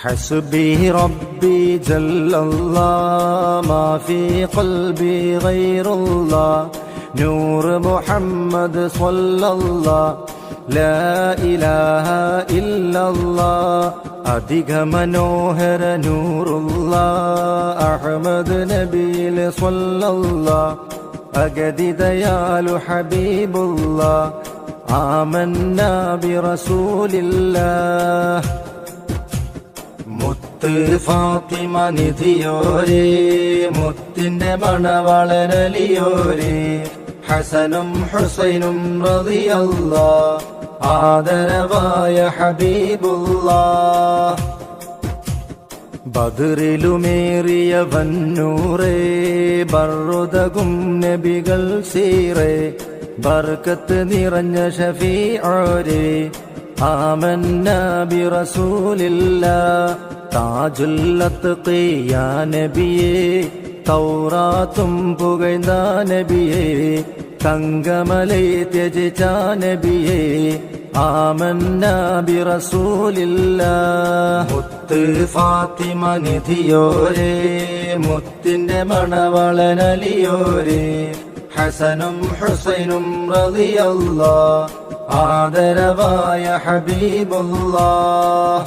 حسبي ربي جل الله ما في قلبي غير الله نور محمد صلى الله لا إله إلا الله അധിക മനോഹര നൂറുല്ലാ അഹ്മദ് നബിയിൽ സ്വല്ലല്ലാ അഗതിദയാലു ഹബീബുല്ലാ ആമന്നാ ബിറസൂലില്ലാഹ് മുത്ത് ഫാത്തിമ നിധിയോരേ മുത്തിന്റെ മണവളരലിയോരേ ഹസനും ഹുസൈനും റളിയല്ലാഹ് ആദരവായ ഹബീബുല്ലാഹ് ബദറിലുമേറിയ വന്നൂറേ ബർറുദകും നബികൾ സീറേ ബർക്കത്ത് നിറഞ്ഞ ഷഫീഉരേ ആമന്നാ ബിറസൂലില്ലാഹ് താജുൽ അത്ഖിയാ നബിയേ തൗറാത്തും പുകഴ്ന്ന നബിയേ തങ്കമലൈ ത്യജിച്ച നബിയേ ആമന്നാ ബിറസൂലില്ലാഹ് മുത്ത് ഫാത്തിമ നിധിയോരേ മുത്തിന്റെ മണവളനലിയോരേ ഹസനും ഹുസൈനും റളിയല്ലാഹ് ആദരവായ ഹബീബുല്ലാഹ്